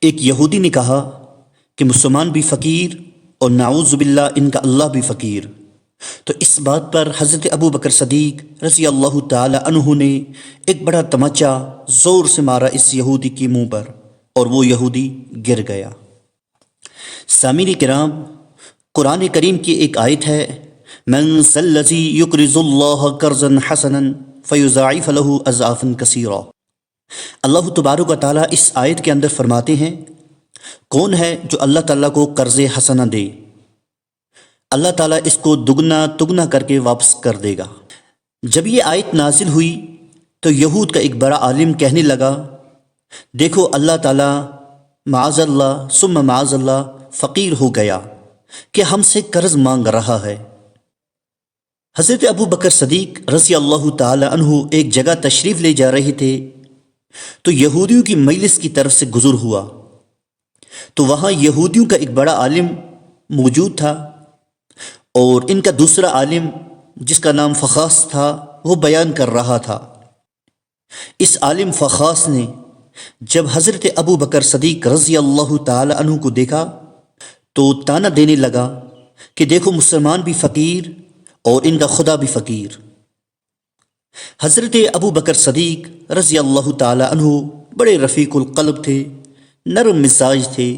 ایک یہودی نے کہا کہ مسلمان بھی فقیر اور نعوذ باللہ ان کا اللہ بھی فقیر۔ تو اس بات پر حضرت ابو بکر صدیق رضی اللہ تعالی عنہ نے ایک بڑا تماچا زور سے مارا اس یہودی کی منہ پر، اور وہ یہودی گر گیا۔ سامعین کرام، قرآن کریم کی ایک آیت ہے، من ذا الذی یقرض اللہ قرضا حسنا فیضاعف له اضعافا کثیرا۔ اللہ تبارک و تعالیٰ اس آیت کے اندر فرماتے ہیں، کون ہے جو اللہ تعالیٰ کو قرض حسنہ دے، اللہ تعالیٰ اس کو دگنا تگنا کر کے واپس کر دے گا۔ جب یہ آیت نازل ہوئی تو یہود کا ایک بڑا عالم کہنے لگا، دیکھو اللہ تعالیٰ معاذ اللہ ثم معاذ اللہ فقیر ہو گیا کہ ہم سے قرض مانگ رہا ہے۔ حضرت ابو بکر صدیق رضی اللہ تعالی عنہ ایک جگہ تشریف لے جا رہے تھے تو یہودیوں کی مجلس کی طرف سے گزر ہوا، تو وہاں یہودیوں کا ایک بڑا عالم موجود تھا، اور ان کا دوسرا عالم جس کا نام فخاص تھا وہ بیان کر رہا تھا۔ اس عالم فخاص نے جب حضرت ابو بکر صدیق رضی اللہ تعالی عنہ کو دیکھا تو تانا دینے لگا کہ دیکھو مسلمان بھی فقیر اور ان کا خدا بھی فقیر۔ حضرت ابو بکر صدیق رضی اللہ تعالی عنہ بڑے رفیق القلب تھے، نرم مزاج تھے،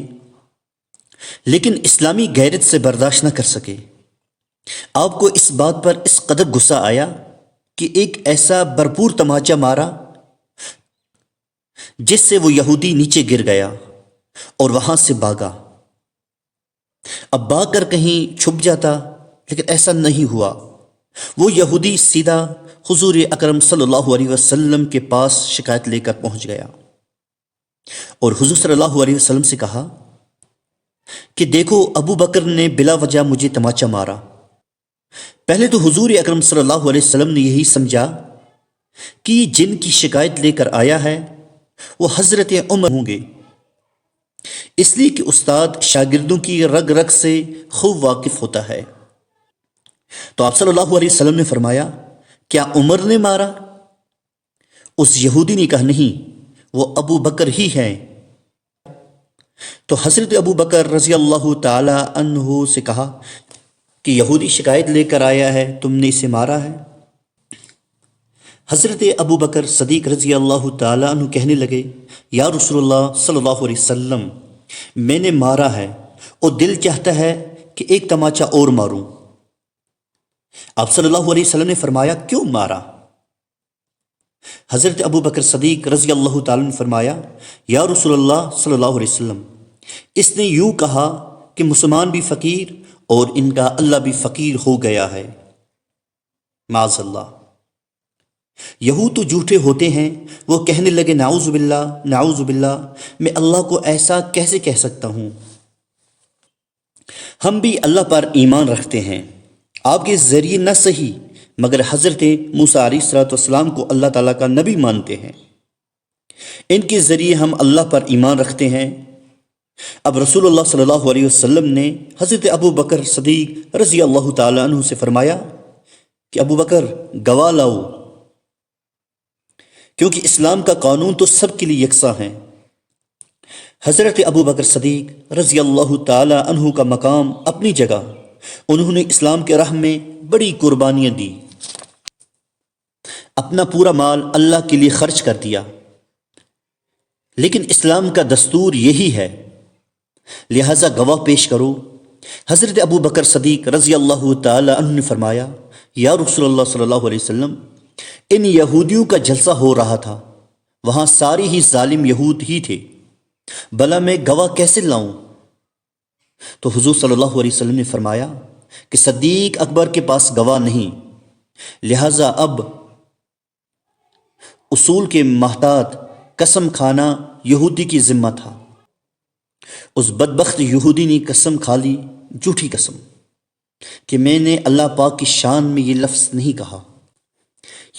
لیکن اسلامی غیرت سے برداشت نہ کر سکے۔ آپ کو اس بات پر اس قدر غصہ آیا کہ ایک ایسا بھرپور تماچا مارا جس سے وہ یہودی نیچے گر گیا اور وہاں سے بھاگا۔ اب بھاگ کر کہیں چھپ جاتا، لیکن ایسا نہیں ہوا۔ وہ یہودی سیدھا حضور اکرم صلی اللہ علیہ وسلم کے پاس شکایت لے کر پہنچ گیا، اور حضور صلی اللہ علیہ وسلم سے کہا کہ دیکھو ابو بکر نے بلا وجہ مجھے تماچا مارا۔ پہلے تو حضور اکرم صلی اللہ علیہ وسلم نے یہی سمجھا کہ جن کی شکایت لے کر آیا ہے وہ حضرت عمر ہوں گے، اس لیے کہ استاد شاگردوں کی رگ رگ سے خوب واقف ہوتا ہے۔ تو آپ صلی اللہ علیہ وسلم نے فرمایا، کیا عمر نے مارا؟ اس یہودی نے کہا نہیں، وہ ابو بکر ہی ہیں۔ تو حضرت ابو بکر رضی اللہ تعالی عنہ سے کہا کہ یہودی شکایت لے کر آیا ہے، تم نے اسے مارا ہے؟ حضرت ابو بکر صدیق رضی اللہ تعالی عنہ کہنے لگے، یا رسول اللہ صلی اللہ علیہ وسلم، میں نے مارا ہے اور دل چاہتا ہے کہ ایک تماچا اور ماروں۔ آپ صلی اللہ علیہ وسلم نے فرمایا، کیوں مارا؟ حضرت ابو بکر صدیق رضی اللہ تعالی عنہ نے فرمایا، یا رسول اللہ صلی اللہ علیہ وسلم، اس نے یوں کہا کہ مسلمان بھی فقیر اور ان کا اللہ بھی فقیر ہو گیا ہے۔ معاذ اللہ، یہود تو جھوٹے ہوتے ہیں۔ وہ کہنے لگے، نعوذ باللہ نعوذ باللہ، میں اللہ کو ایسا کیسے کہہ سکتا ہوں؟ ہم بھی اللہ پر ایمان رکھتے ہیں، آپ کے ذریعے نہ صحیح مگر حضرت موسیٰ علیہ السلام کو اللہ تعالیٰ کا نبی مانتے ہیں، ان کے ذریعے ہم اللہ پر ایمان رکھتے ہیں۔ اب رسول اللہ صلی اللہ علیہ وسلم نے حضرت ابو بکر صدیق رضی اللہ تعالی عنہ سے فرمایا کہ ابو بکر گواہ لاؤ، کیونکہ اسلام کا قانون تو سب کے لیے یکساں ہے۔ حضرت ابو بکر صدیق رضی اللہ تعالی عنہ کا مقام اپنی جگہ، انہوں نے اسلام کے راہ میں بڑی قربانیاں دی، اپنا پورا مال اللہ کے لیے خرچ کر دیا، لیکن اسلام کا دستور یہی ہے، لہذا گواہ پیش کرو۔ حضرت ابو بکر صدیق رضی اللہ تعالی عنہ نے فرمایا، یا رسول اللہ صلی اللہ علیہ وسلم، ان یہودیوں کا جلسہ ہو رہا تھا، وہاں سارے ہی ظالم یہود ہی تھے، بھلا میں گواہ کیسے لاؤں؟ تو حضور صلی اللہ علیہ وسلم نے فرمایا کہ صدیق اکبر کے پاس گواہ نہیں، لہذا اب اصول کے محتاط قسم کھانا یہودی کی ذمہ تھا۔ اس بدبخت یہودی نے قسم کھا لی، جھوٹی قسم، کہ میں نے اللہ پاک کی شان میں یہ لفظ نہیں کہا۔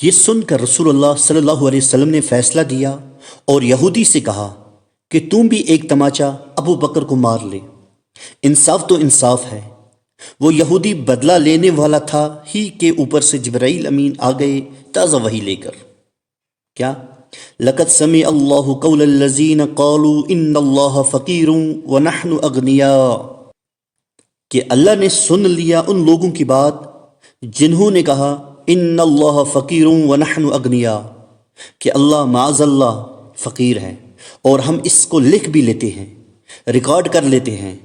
یہ سن کر رسول اللہ صلی اللہ علیہ وسلم نے فیصلہ دیا اور یہودی سے کہا کہ تم بھی ایک تماچا ابو بکر کو مار لے، انصاف تو انصاف ہے۔ وہ یہودی بدلہ لینے والا تھا ہی کہ اوپر سے جبرائیل امین آ گئے تازہ وحی لے کر۔ کیا لقد سمع اللہ قول الذین قالوا ان اللہ فقیر ونحن اغنیاء، کہ اللہ نے سن لیا ان لوگوں کی بات جنہوں نے کہا ان اللہ فقیر ونحن اغنیاء، کہ اللہ معاذ اللہ فقیر ہے اور ہم اس کو لکھ بھی لیتے ہیں، ریکارڈ کر لیتے ہیں۔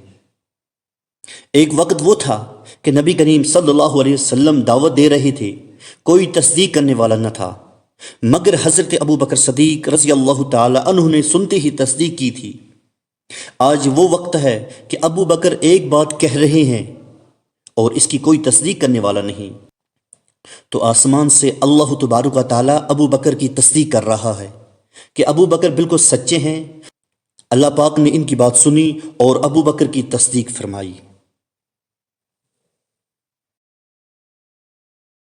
ایک وقت وہ تھا کہ نبی کریم صلی اللہ علیہ وسلم دعوت دے رہے تھے، کوئی تصدیق کرنے والا نہ تھا، مگر حضرت ابو بکر صدیق رضی اللہ تعالی عنہ نے سنتے ہی تصدیق کی تھی۔ آج وہ وقت ہے کہ ابو بکر ایک بات کہہ رہے ہیں اور اس کی کوئی تصدیق کرنے والا نہیں، تو آسمان سے اللہ تبارک و تعالی ابو بکر کی تصدیق کر رہا ہے کہ ابو بکر بالکل سچے ہیں۔ اللہ پاک نے ان کی بات سنی اور ابو بکر کی تصدیق فرمائی۔